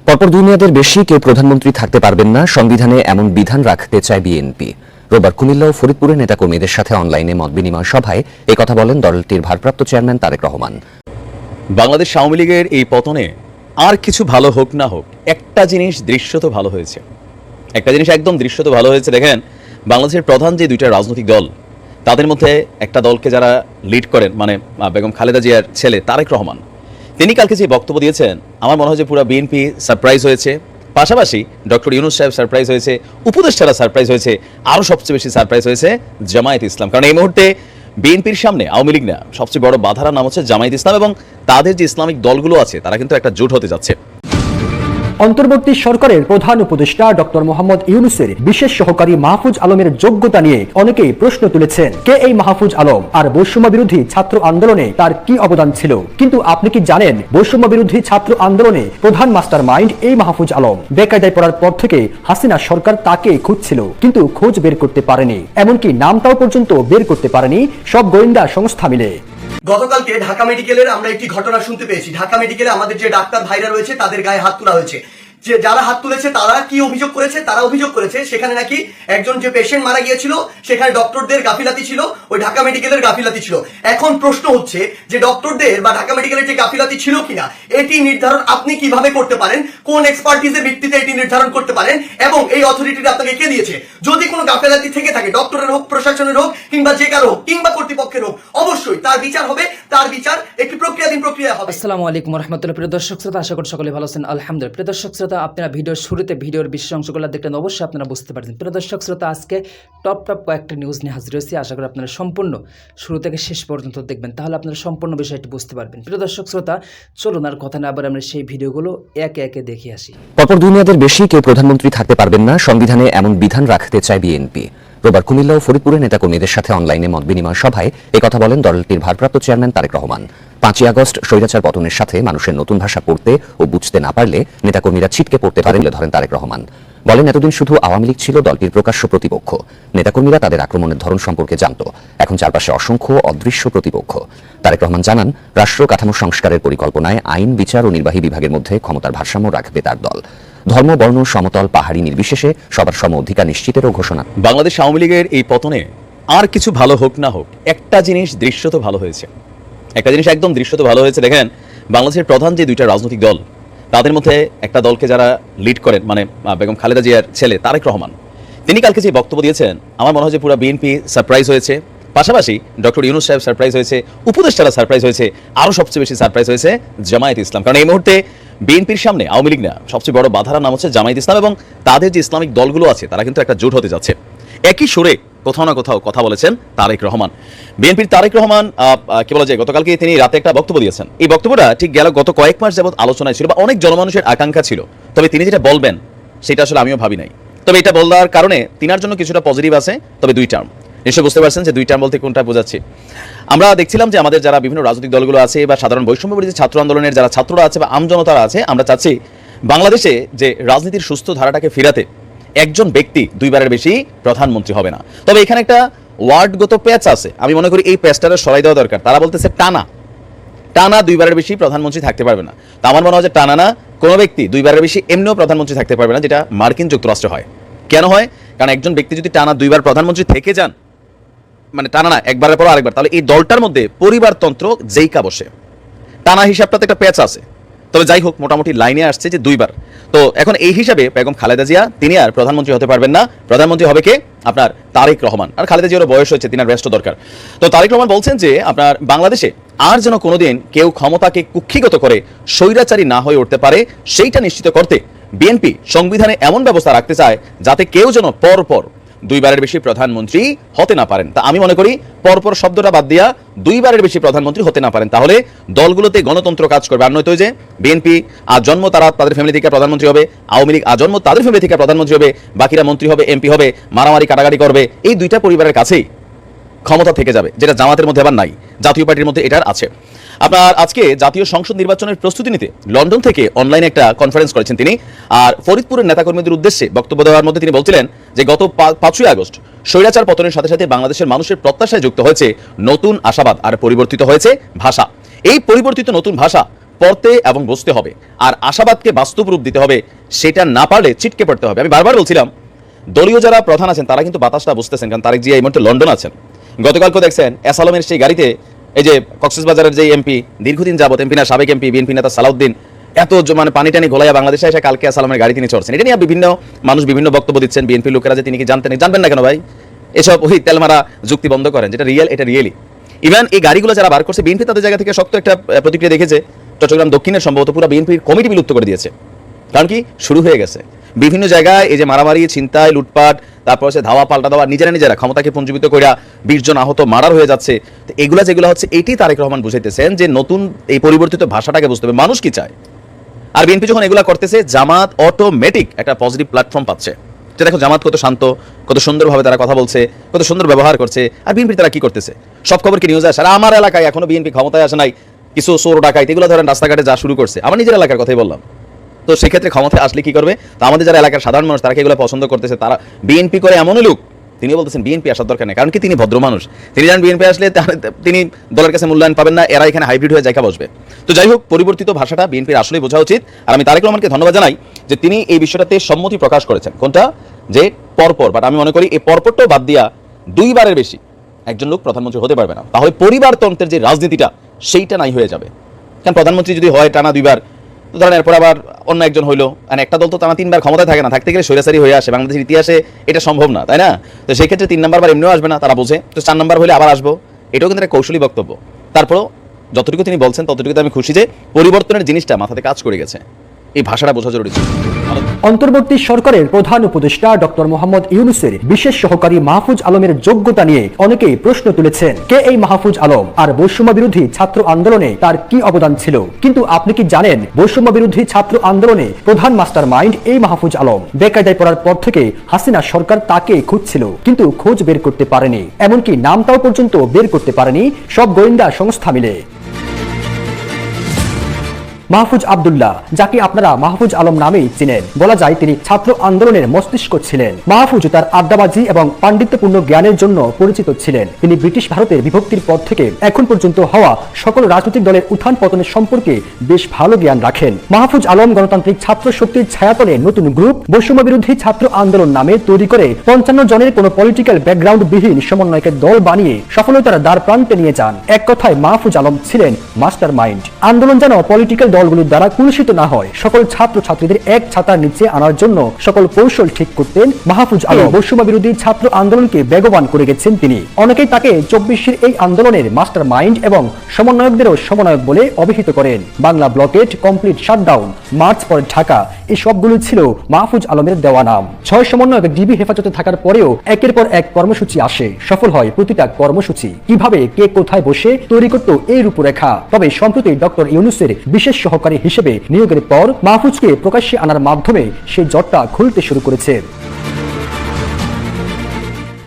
পরপর 2 মেয়াদের বেশি কেউ প্রধানমন্ত্রী থাকতে পারবেন না, সংবিধানে এমন বিধান রাখতে চায় বিএনপি। রোববার কুমিল্লা ও ফরিদপুরে নেতাকর্মীদের সাথে অনলাইনে মতবিনিময় সভায় একথা বলেন দলটির ভারপ্রাপ্ত চেয়ারম্যান তারেক রহমান। বাংলাদেশ আওয়ামী লীগের এই পতনে আর কিছু ভালো হোক না হোক, একটা জিনিস দৃশ্যত ভালো হয়েছে, একটা জিনিস একদম দৃশ্যত ভালো হয়েছে। দেখেন, বাংলাদেশের প্রধান যে দুইটা রাজনৈতিক দল, তাদের মধ্যে একটা দলকে যারা লিড করেন, মানে বেগম খালেদা জিয়ার ছেলে তারেক রহমান, তিনি কালকে যে বক্তব্য দিয়েছেন, আমার মনে হয় যে পুরো বিএনপি সারপ্রাইজ হয়েছে। পাশাপাশি ডক্টর ইউনূস সাহেব সারপ্রাইজ হয়েছে, উপদেষ্টারা সারপ্রাইজ হয়েছে, আরও সবচেয়ে বেশি সারপ্রাইজ হয়েছে জামায়াত ইসলাম। কারণ এই মুহূর্তে বিএনপির সামনে আওয়ামী লীগ না, সবচেয়ে বড় বাধার নাম হচ্ছে জামায়াত ইসলাম, এবং তাদের যে ইসলামিক দলগুলো আছে তারা কিন্তু একটা জোট হতে যাচ্ছে। অন্তর্বর্তী সরকারের প্রধান উপদেষ্টা ডক্টর মোহাম্মদ ইউনূসের বিশেষ সহকারী মাহফুজ আলমের যোগ্যতা নিয়ে অনেকেই প্রশ্ন তুলেছেন, কে এই মাহফুজ আলম আর বৈষম্য বিরোধী ছাত্র আন্দোলনে তার কি অবদান ছিল। কিন্তু আপনি কি জানেন, বৈষম্য বিরোধী ছাত্র আন্দোলনে প্রধান মাস্টার মাইন্ড এই মাহফুজ আলম। বেকায়দায় পড়ার পর থেকে হাসিনা সরকার তাকে খুঁজছিল, কিন্তু খোঁজ বের করতে পারেনি, এমনকি নামটাও পর্যন্ত বের করতে পারেনি সব গোয়েন্দা সংস্থা মিলে। গতকালকে ঢাকা মেডিকেলের আমরা একটি ঘটনা শুনতে পেয়েছি। ঢাকা মেডিকেলে আমাদের যে ডাক্তার ভাইরা রয়েছে তাদের গায়ে হাত তোলা হয়েছে। যে যারা হাত তুলেছে তারা কি অভিযোগ করেছে? তারা অভিযোগ করেছে সেখানে নাকি একজন যে পেশেন্ট মারা গিয়েছিল সেখানে ডক্টরদের গাফিলাতি ছিল, ওই ঢাকা মেডিকেলের গাফিলাতি ছিল। এখন প্রশ্ন হচ্ছে যে ডক্টরদের বা ঢাকা মেডিকেলের যে গাফিলাতি ছিল কিনা এটি নির্ধারণ আপনি কিভাবে করতে পারেন, কোন এক্সপার্টিজের ভিত্তিতে এটি নির্ধারণ করতে পারেন, এবং এই অথরিটিটা আপনাকে কে দিয়েছে? যদি কোনো গাফিলাতি থেকে থাকে, ডক্টরের হোক, প্রশাসনের হোক, কিংবা যে কারো হোক, কিংবা কর্তৃপক্ষের হোক, অবশ্যই তার বিচার হবে। তার বিচার একটি প্রক্রিয়াধীন প্রক্রিয়া হবে। আসসালামু আলাইকুম রাহমাতুল্লাহ। প্রিয় দর্শক শ্রোতা, আশা করি সকলে ভালো আছেন, আলহামদুলিল্লাহ। প্রিয় দর্শক শ্রোতা, আপনারা ভিডিওর শুরুতে ভিডিওর বিশেষ অংশগুলো দেখলেন, অবশ্যই আপনারা বুঝতে পারছেন। প্রিয় দর্শক শ্রোতা, আজকে টপ কয়েকটা নিউজ নিয়ে হাজির হয়েছি। আশা করি আপনারা সম্পূর্ণ শুরু থেকে শেষ পর্যন্ত দেখবেন, তাহলে আপনারা সম্পূর্ণ বিষয়টি বুঝতে পারবেন। প্রিয় দর্শক শ্রোতা, চলুন আর কথা না আবার আমরা সেই ভিডিওগুলো একে একে দেখে আসি। পরপর 2 মেয়াদের বেশি কেউ প্রধানমন্ত্রী থাকতে পারবেন না, সংবিধানে এমন বিধান রাখতে চায় বিএনপি। রোববার কুমিল্লা ও ফরিদপুরে নেতাকর্মীদের সাথে অনলাইনে মতবিনিময় সভায় একথা বলেন দলটির ভারপ্রাপ্ত চেয়ারম্যান তারেক রহমান। 5ই আগস্ট স্বৈরাচার পতনের সাথে মানুষের নতুন ভাষা পড়তে ও বুঝতে না পারলে নেতাকর্মীরা ছিটকে পড়তে পারেন বলে ধরেন তারেক রহমান। বলেন, এতদিন শুধু আওয়ামী লীগ ছিল দলটির প্রকাশ্য প্রতিপক্ষ, নেতাকর্মীরা তাদের আক্রমণের ধরন সম্পর্কে জানত, এখন চারপাশে অসংখ্য অদৃশ্য প্রতিপক্ষ। তারেক রহমান জানান, রাষ্ট্র কাঠামো সংস্কারের পরিকল্পনায় আইন, বিচার ও নির্বাহী বিভাগের মধ্যে ক্ষমতার ভারসাম্য রাখবে তার দল। ধর্ম, বর্ণ, সমতল, পাহাড়ি নির্বিশেষে সবার সম অধিকার নিশ্চিতেরও ঘোষণা। বাংলাদেশ আওয়ামী লীগের এই পতনে আর কিছু ভালো হোক না হোক, একটা জিনিস দৃশ্যত ভালো হয়েছে, একটা জিনিস একদম দৃশ্যত ভালো হয়েছে। দেখেন, বাংলাদেশের প্রধান যে দুইটা রাজনৈতিক দল, তাদের মধ্যে একটা দলকে যারা লিড করেন, মানে বেগম খালেদা জিয়ার ছেলে তারেক রহমান, তিনি কালকে যে বক্তব্য দিয়েছেন, আমার মনে হয় যে পুরো বিএনপি সারপ্রাইজ হয়েছে। পাশাপাশি ডক্টর ইউনূস সাহেব সারপ্রাইজ হয়েছে, উপদেষ্টারা সারপ্রাইজ হয়েছে, আরও সবচেয়ে বেশি সারপ্রাইজ হয়েছে জামায়াত ইসলাম। কারণ এই মুহূর্তে বিএনপির সামনে আওয়ামী লীগ না, সবচেয়ে বড় বাধার নাম হচ্ছে জামায়াত ইসলাম, এবং তাদের যে ইসলামিক দলগুলো আছে তারা কিন্তু একটা জোট হতে যাচ্ছে। একই সুরে কোথাও না কোথাও কথা বলেছেন তারেক রহমান। বিএনপির তারেক রহমান কি বলা যায়, গতকালকে তিনি রাতে একটা বক্তব্য দিয়েছেন। এই বক্তব্যটা ঠিক গত কয়েক মাস যাবত আলোচনায় ছিল, বা অনেক জনমানুষের আকাঙ্ক্ষা ছিল, তবে তিনি যেটা বলবেন সেটা আসলে আমিও ভাবি নাই। তবে এটা বলার কারণে তিনার জন্য কিছুটা পজিটিভ আছে, তবে 2 টার্ম। নিশ্চয়ই বুঝতে পারছেন যে 2 টার্ম বলতে কোনটা বোঝাচ্ছি। আমরা দেখছিলাম যে আমাদের যারা বিভিন্ন রাজনৈতিক দলগুলো আছে, বা সাধারণ বৈষম্য বিরোধী ছাত্র আন্দোলনের যারা ছাত্ররা আছে বা আমজনতারা আছে, আমরা চাচ্ছি বাংলাদেশে যে রাজনীতির সুস্থ ধারাটাকে ফিরাতে একজন ব্যক্তি 2 বারের বেশি প্রধানমন্ত্রী হবে না। তবে এখানে একটা ওয়ার্ডগত প্যাচ আছে, আমি মনে করি এই প্যাচটা সরাই দেওয়া দরকার। তারা বলতেছে টানা 2 বারের বেশি প্রধানমন্ত্রী থাকতে পারবে না। তো আমার মনে হয় যে টানা না, কোনো ব্যক্তি 2 বারের বেশি এমনিও প্রধানমন্ত্রী থাকতে পারবে না, যেটা মার্কিন যুক্তরাষ্ট্রে হয়। কেন হয়? কারণ একজন ব্যক্তি যদি টানা 2 বার প্রধানমন্ত্রী থেকে যান, মানে টানা না, একবারের পর আরেকবার, তাহলে এই দলটার মধ্যে পরিবারতন্ত্র যেইকা বসে। টানা হিসাবটাতে একটা প্যাচ আছে। তবে যাই হোক, মোটামুটি লাইনে আসছে যে 2 বার। তো এখন এই হিসাবে বেগম খালেদা জিয়া তিনি আর প্রধানমন্ত্রী হতে পারবেন না। প্রধানমন্ত্রী হবে কে? আপনার তারেক রহমান। আর খালেদা জিয়ারও বয়স হয়েছে, তিনার রেস্ট দরকার। তো তারেক রহমান বলছেন যে আপনার বাংলাদেশে আর যেন কোনোদিন কেউ ক্ষমতাকে কুক্ষিগত করে স্বৈরাচারী না হয়ে উঠতে পারে, সেইটা নিশ্চিত করতে বিএনপি সংবিধানে এমন ব্যবস্থা রাখতে চায় যাতে কেউ যেন পরপর 2 বারের বেশি প্রধানমন্ত্রী হতে না পারেন। তা আমি মনে করি পরপর শব্দটা বাদ দিয়া 2 বারের বেশি প্রধানমন্ত্রী হতে না পারেন, তাহলে দলগুলোতে গণতন্ত্র কাজ করবে। আর নয়তো যে বিএনপি আজন্ম তারা তাদের ফ্যামিলি থেকে প্রধানমন্ত্রী হবে, আওয়ামী লীগ আজন্ম তাদের ফ্যামিলি থেকে প্রধানমন্ত্রী হবে, বাকিরা মন্ত্রী হবে, এমপি হবে, মারামারি কাটাকাটি করবে। এই 2টা পরিবারের কাছেই ক্ষমতা থেকে যাবে, যেটা জামাতের মধ্যে আবার নাই, জাতীয় পার্টির মধ্যে এটার আছে। আপনার আজকে জাতীয় সংসদ নির্বাচনের প্রস্তুতি নিতে লন্ডন থেকে অনলাইনে একটা কনফারেন্স করেছেন তিনি। আর ফরিদপুরের নেতাকর্মীদের উদ্দেশ্যে বক্তব্য দেওয়ার মধ্যে তিনি বলছিলেন যে গত 5ই আগস্ট স্বৈরাচার পতনের সাথে সাথে বাংলাদেশের মানুষের প্রত্যাশায় যুক্ত হয়েছে নতুন আশাবাদ, আর পরিবর্তিত হয়েছে ভাষা। এই পরিবর্তিত নতুন ভাষা পড়তে এবং বুঝতে হবে, আর আশাবাদকে বাস্তব রূপ দিতে হবে। সেটা না পারলে ছিটকে পড়তে হবে। আমি বারবার বলছিলাম, দলীয় যারা প্রধান আছেন তারা কিন্তু বাতাসটা বুঝতেছেন, কারণ তারেক জিয়া এই মুহূর্তে লন্ডন আছেন। গতকালকে দেখছেন এস আলমের সেই গাড়িতে এই যে কক্সবাজারের যে এমপি, দীর্ঘদিন যাবত এমপি না, সাবেক এমপি, বিএনপি নেতা সালাউদ্দিন, এত মানে পানি টানি ঘোলাইয়া বাংলাদেশে এসে কালকে এস আলমের গাড়ি তিনি চড়ছেন। এটা নিয়ে বিভিন্ন মানুষ বিভিন্ন বক্তব্য দিচ্ছেন। বিএনপি লোকেরা যে তিনি কি জানবেন না কেন ভাই? এসব ওই তেলমারা যুক্তি বন্ধ করেন, যেটা রিয়েল এটা রিয়েলি। ইভেন এই গাড়িগুলো যারা বার করছে, বিএনপি তাদের জায়গা থেকে শক্ত একটা প্রতিক্রিয়া দেখেছে। চট্টগ্রাম দক্ষিণের সম্ভবত পুরো বিএনপির কমিটি বিলুপ্ত করে দিয়েছে। কারণ কি, শুরু হয়ে গেছে বিভিন্ন জায়গায় এই যে মারামারি, ছিনতাই, লুটপাট, তারপর হচ্ছে ধাওয়া পাল্টা দেওয়া, নিজেরা ক্ষমতাকে পুঞ্জীবিত করিয়া 20 জন আহত, মার্ডার হয়ে যাচ্ছে। তো এগুলা যেগুলো হচ্ছে, এটি তারেক রহমান বুঝাইতেছেন যে নতুন এই পরিবর্তিত ভাষাটাকে বুঝতে হবে, মানুষ কি চায়। আর বিএনপি যখন এগুলা করতেছে, জামাত অটোমেটিক একটা পজিটিভ প্ল্যাটফর্ম পাচ্ছে। যে দেখো জামাত কত শান্ত, কত সুন্দরভাবে তারা কথা বলছে, কত সুন্দর ব্যবহার করছে। আর বিএনপি তারা কি করতেছে, সব খবর কি নিউজে আসে? আর আমার এলাকায় এখনো বিএনপি ক্ষমতায় আসে নাই, কিছু চোর ডাকাইত এগুলো ধরেন রাস্তাঘাটে যা শুরু করছে। আমার নিজের এলাকার কথাই বললাম। তো সেক্ষেত্রে ক্ষমতায় আসলে কি করবে? তো আমাদের যারা এলাকার সাধারণ মানুষ তারা কি এগুলো পছন্দ করতেছে? তারা বিএনপি করে এমনই লোক, তিনি বলতেছেন বিএনপি আসার দরকার নেই। কারণ কি, তিনি ভদ্র মানুষ। তিনি জানেন বিএনপি আসলে তিনি দলের কাছে মূল্যায়ন পাবেন না, এরা এখানে হাইব্রিড হয়ে জায়গা বসবে। তো যাই হোক, পরিবর্তিত ভাষাটা বিএনপির আসলেই বোঝা উচিত। আর আমি তারেক রহমানকে ধন্যবাদ জানাই যে তিনি এই বিষয়টাতে সম্মতি প্রকাশ করেছেন। কোনটা? যে পরপর, বাট আমি মনে করি এই পরপরটাও বাদ দিয়া 2 বারের বেশি একজন লোক প্রধানমন্ত্রী হতে পারবে না। তাহলে পরিবারতন্ত্রের যে রাজনীতিটা সেইটা নাই হয়ে যাবে। কারণ প্রধানমন্ত্রী যদি হয় টানা 2 বার, তো ধরেন এরপর আবার অন্য একজন হইলো, আর একটা দল তো টানা 3 বার ক্ষমতায় থাকে না, থাকতে গেলে স্বৈরাচারী হয়ে আসে। বাংলাদেশের ইতিহাসে এটা সম্ভব না, তাই না? তো সেই ক্ষেত্রে 3 নাম্বার বার এমনিও আসবে না, তারা বোঝে। তো 4 নাম্বার হলে আবার আসবো, এটাও কিন্তু একটা কৌশলী বক্তব্য। তারপরও যতটুকু তিনি বলছেন ততটুকুতে আমি খুশি যে পরিবর্তনের জিনিসটা মাথাতে কাজ করে গেছে। এই ভাষাটা বোঝা জরুরি ছিল। অন্তর্বর্তী সরকারের প্রধান উপদেষ্টা ডক্টর মোহাম্মদ ইউনূসের বিশেষ সহকারী মাহফুজ আলমের যোগ্যতা নিয়ে অনেকেই প্রশ্ন তুলেছেন। কে এই মাহফুজ আলম, আর বৈষম্য বিরোধী ছাত্র আন্দোলনে তার কি অবদান ছিল? কিন্তু আপনি কি জানেন, বৈষম্য বিরোধী ছাত্র আন্দোলনে প্রধান মাস্টার মাইন্ড এই মাহফুজ আলম। বেকায়দায় পড়ার পর থেকে হাসিনা সরকার তাকে খুঁজছিল, কিন্তু খোঁজ বের করতে পারেনি, এমনকি নামটাও পর্যন্ত বের করতে পারেনি সব গোয়েন্দা সংস্থা মিলে। মাহফুজ আব্দুল্লাহ, যাকে আপনারা মাহফুজ আলম নামেই চিনেন, বলা যায় তিনি ছাত্র আন্দোলনের মস্তিষ্ক ছিলেন। মাহফুজ তার আড্ডাবাজি এবং পাণ্ডিত্যপূর্ণ জ্ঞানের জন্য পরিচিত ছিলেন। তিনি ব্রিটিশ ভারতের বিভক্তির পর থেকে এখন পর্যন্ত হওয়া সকল রাজনৈতিক দলের উত্থান পতনের সম্পর্কে বেশ ভালো জ্ঞান রাখেন। মাহফুজ আলম গণতান্ত্রিক ছাত্র শক্তির ছায়াতলে নতুন গ্রুপ বৈষম্য বিরোধী ছাত্র আন্দোলন নামে তৈরি করে 55 জনের কোনো পলিটিক্যাল ব্যাকগ্রাউন্ড বিহীন সমন্বয়কের দল বানিয়ে সফলতার দ্বার প্রান্তে নিয়ে যান। এক কথায় মাহফুজ আলম ছিলেন মাস্টার মাইন্ড। আন্দোলন যেন পলিটিক্যাল দলগুলোর দ্বারা কুলুষিত না হয়, সকল ছাত্র ছাত্রীদের এক ছাতার নিচে আনার জন্য সকল কৌশল ঠিক করতেন মাহফুজ আলম। বৈষম্য বিরোধী ছাত্র আন্দোলনকে বেগবান করে গেছেন তিনি। অনেকেই তাকে 24-এর এই আন্দোলনের মাস্টার মাইন্ড এবং সমন্বয়কদেরও সমন্বয়ক বলে অভিহিত করেন। Bangla blockade, complete shutdown, March for Dhaka, এই সবগুলো ছিল মাহফুজ আলমের দেওয়া নাম। 6 সমন্বয়ক ডিবি হেফাজতে থাকার পরেও একের পর এক কর্মসূচি আসে, সফল হয় প্রতিটা কর্মসূচি। কিভাবে কে কোথায় বসে তৈরি করত এই রূপরেখা। তবে সম্প্রতি ডক্টর ইউনূসের বিশেষ সহকারী হিসেবে নিয়োগের পর মাহফুজকে প্রকাশ্যে আনার মাধ্যমে সেই জটটা খুলতে শুরু করেছে।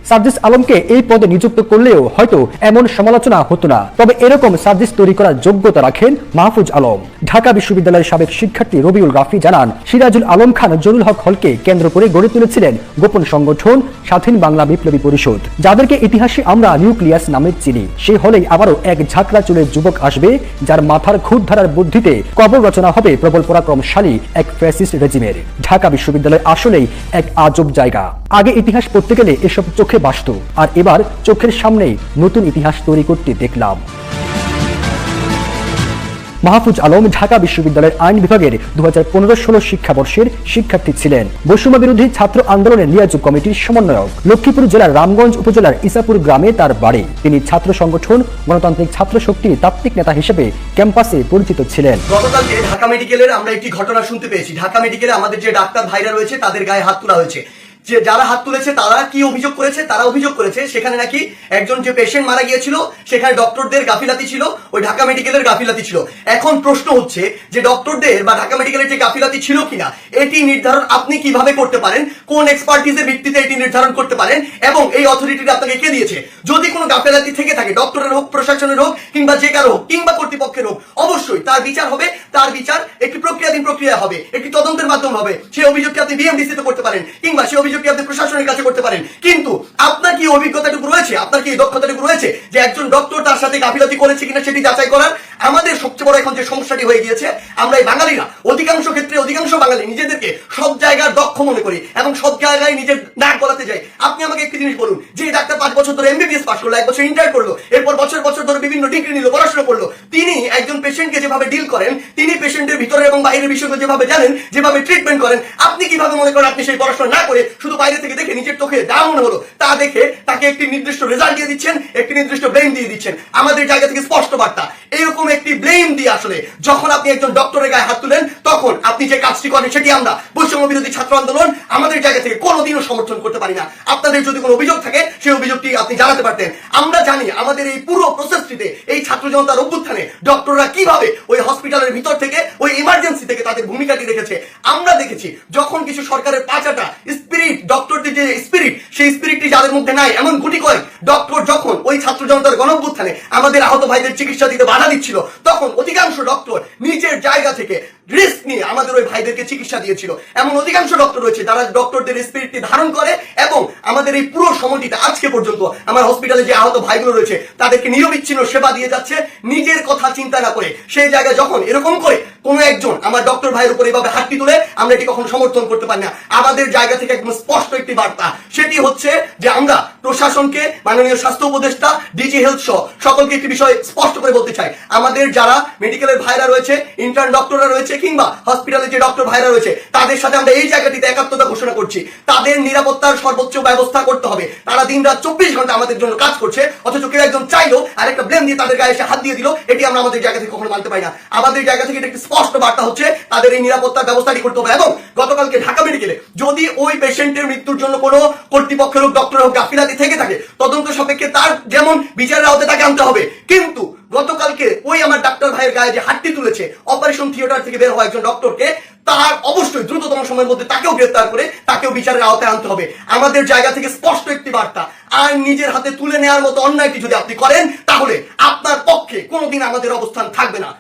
সার্জিস আলমকে এই পদে নিযুক্ত করলেও হয়তো এমন সমালোচনা হতো না, তবে এরকম সার্জিস তৈরি করার যোগ্যতা রাখেন মাহফুজ আলম। ঢাকা বিশ্ববিদ্যালয়ের সাবেক শিক্ষার্থী রবিউল রাফি জানান, সিরাজুল আলম খান জরুল হক হলকে কেন্দ্র করে গড়ে তুলেছিলেন গোপন সংগঠন স্বাধীন বাংলা বিপ্লবী পরিষদ, যাদেরকে ইতিহাসে আমরা নিউক্লিয়াস নামে চিনি। সেই হলেই আবারও এক ঝাঁকড়া চুলের যুবক আসবে, যার মাথার খুদ ধারার বুদ্ধিতে কবর রচনা হবে প্রবল পরাক্রমশালী এক ফ্যাসিস্ট রেজিমের। ঢাকা বিশ্ববিদ্যালয় আসলেই এক আজব জায়গা। আগে ইতিহাস পড়তে গেলে এসব চোখে বাসত, আর এবার চোখের সামনেই নতুন ইতিহাস তৈরি করতে দেখলাম। মাহফুজ আলম ঢাকা বিশ্ববিদ্যালয়ের আইন বিভাগের 2015-16 শিক্ষাবর্ষের শিক্ষার্থী ছিলেন। বৈষম্য বিরোধী ছাত্র আন্দোলনের লিয়াজু কমিটির সমন্বয়ক। লক্ষ্মীপুর জেলার রামগঞ্জ উপজেলার ইসাপুর গ্রামে তার বাড়ি। তিনি ছাত্র সংগঠন গণতান্ত্রিক ছাত্র শক্তির তাত্ত্বিক নেতা হিসেবে ক্যাম্পাসে পরিচিত ছিলেন। গতকালকে ঢাকা মেডিকেলের আমরা একটি ঘটনা শুনতে পেয়েছি। ঢাকা মেডিকেলে আমাদের যে ডাক্তার ভাইরা রয়েছে তাদের গায়ে হাত তোলা হয়েছে। যে যারা হাত তুলেছে তারা কি অভিযোগ করেছে? তারা অভিযোগ করেছে সেখানে নাকি একজন যে পেশেন্ট মারা গিয়েছিল সেখানে ডক্টরদের গাফিলাতি ছিল, ওই ঢাকা মেডিকেলের গাফিলাতি ছিল। এখন প্রশ্ন হচ্ছে যে ডক্টরদের বা ঢাকা মেডিকেলের যে গাফিলাতি ছিল কিনা এটি নির্ধারণ আপনি কিভাবে করতে পারেন? কোন এক্সপার্টিজের ভিত্তিতে এটি নির্ধারণ করতে পারেন? এবং এই অথরিটিটা আপনাকে কে দিয়েছে? যদি কোনো গাফিলাতি থেকে থাকে, ডক্টরের হোক, প্রশাসনের হোক, কিংবা যে কারো হোক, কিংবা কর্তৃপক্ষের হোক, অবশ্যই তার বিচার হবে। তার বিচার একটি প্রক্রিয়াধীন প্রক্রিয়া হবে, একটি তদন্তের মাধ্যমে হবে। সেই অভিযোগকে আপনি বিএমডিসি তে করতে পারেন, কিংবা সেই অভিযোগকে আপনি প্রশাসনের কাছে করতে পারেন। কিন্তু আপনার কি অভিজ্ঞতাটুকু রয়েছে, আপনার কি দক্ষতাটুকু রয়েছে যে একজন ডক্টর তার সাথে গাফিলতি করেছে কিনা সেটি যাচাই করার? আমাদের সবচেয়ে বড় এখন যে সমস্যাটি হয়ে গিয়েছে, আমরা এই বাঙালিরা অধিকাংশ ক্ষেত্রে অধিকাংশ বাঙালি নিজেদেরকে সব জায়গার দক্ষ মনে করি এবং সব জায়গায় নিজের নাক গলাতে যাই। আপনি আমাকে একটি জিনিস বলুন, যে ডাক্তার 5 বছর ধরে এমবিবিএস পাস করলো, 1 বছর ইন্টার করলো, এরপর বছর বছর ধরে বিভিন্ন ডিগ্রি নিল, পড়াশোনা করলো, তিনি একজন পেশেন্টকে যেভাবে ডিল করেন, তিনি পেশেন্টের ভিতরে এবং বাইরের বিষয়গুলো যেভাবে জানেন, যেভাবে ট্রিটমেন্ট করেন, আপনি কিভাবে মনে করেন আপনি সেই পড়াশোনা না করে শুধু বাইরে থেকে দেখে নিজের চোখে যা মনে হলো তা দেখে তাকে একটি নির্দিষ্ট রেজাল্ট দিয়ে দিচ্ছেন, একটি নির্দিষ্ট ব্লেম দিয়ে দিচ্ছেন। আমাদের জায়গা থেকে স্পষ্ট বার্তা, এরকম একটি ব্লেম দিয়ে আসলে যখন আপনি একজন ডক্টরের গায়ে হাত তুলেন, তখন আপনি যে কাজটি করেন সেটি আমরা বৈষম্য বিরোধী ছাত্র আন্দোলন আমাদের জায়গা থেকে কোনোদিনও সমর্থন করতে পারি না। আপনাদের যদি কোনো অভিযোগ থাকে সেই অভিযোগটি আপনি জানাতে পারতেন। আমরা জানি আমাদের এই পুরো প্রসেসটিতে এই ছাত্র জনতার অভ্যুত্থানে ডক্টররা কিভাবে ওই হসপিটালের ভিতর থেকে ওই ইমার্জেন্সি থেকে তাদের ভূমিকাটি রেখেছে। আমরা দেখেছি যখন কিছু সরকারের পাঁচাটা স্পিরিট, ডক্টরদের যে স্পিরিট, সেই স্পিরিটটি যাদের মধ্যে নাই, এমন গুটি কয়েক ডক্টর যখন ওই ছাত্র জনতার গণঅভ্যুত্থানে আমাদের আহত ভাইদের চিকিৎসা দিতে বাধা দিচ্ছিল, তখন অধিকাংশ ডক্টর নিজের জায়গা থেকে রিস্ক নিয়ে আমাদের ওই ভাইদেরকে চিকিৎসা দিয়েছিল। এমন অধিকাংশ ডক্টর রয়েছে যারা ডক্টরদের স্পিরিটটি ধারণ করে এবং আমাদের এই পুরো সময়টিতে আজকে পর্যন্ত আমার হসপিটালে যে আহত ভাইগুলো রয়েছে তাদেরকে নিরবিচ্ছিন্ন সেবা দিয়ে যাচ্ছে নিজের কথা চিন্তা না করে। সেই জায়গায় যখন এরকম করে কোনো একজন আমার ডক্টর ভাইয়ের উপর এইভাবে হাতটি তুলে, আমরা এটি কখনো সমর্থন করতে পারি না। আমাদের জায়গা থেকে একদম স্পষ্ট একটি বার্তা, সেটি হচ্ছে যে আমরা প্রশাসনকে, মাননীয় স্বাস্থ্য উপদেষ্টা, ডিজি হেলথ সহ সকলকে একটি বিষয় স্পষ্ট করে বলতে চাই, আমাদের যারা মেডিকেলের ভাইরা রয়েছে, ইন্টার্ন ডক্টররা রয়েছে কিংবা হসপিটালে যে ডক্টর ভাইরা রয়েছে, তাদের সাথে আমরা এই জায়গাটিতে একাত্মতা ঘোষণা করছি। তাদের নিরাপত্তার সর্বোচ্চ ব্যবস্থা করতে হবে। তারা দিন রাত 24 ঘন্টা আমাদের জন্য কাজ করছে, অথচ কেউ একজন চাইলো আর একটা ব্লেম দিয়ে তাদের গায়ে এসে হাত দিয়ে দিল, এটি আমরা আমাদের জায়গা থেকে কখনো মানতে পারি না। আমাদের জায়গা থেকে একটি স্পষ্ট বার্তা হচ্ছে তাদের এই নিরাপত্তার ব্যবস্থাটি করতে হবে। এবং গতকালকে ঢাকা মেডিকেলে যদি ওই পেশেন্টের মৃত্যুর জন্য কোনো কর্তৃপক্ষের হোক, ডক্টর হোক, গাফিলাতি থেকে থাকে, তদন্ত সাপেক্ষে তার যেমন বিচারের আওতায় তাকে আনতে হবে। কিন্তু গতকালকে ওই আমার ডাক্তার ভাইয়ের গায়ে যে হাতটি তুলেছে অপারেশন থিয়েটার থেকে বের হওয়া একজন ডক্টরকে, তার অবশ্যই দ্রুততম সময়ের মধ্যে তাকেও গ্রেফতার করে তাকেও বিচারের আওতায় আনতে হবে। আমাদের জায়গা থেকে স্পষ্ট একটি বার্তা, আর নিজের হাতে তুলে নেওয়ার মতো অন্যায়টি যদি আপনি করেন, তাহলে আপনার পক্ষে কোনোদিন আমাদের অবস্থান থাকবে না।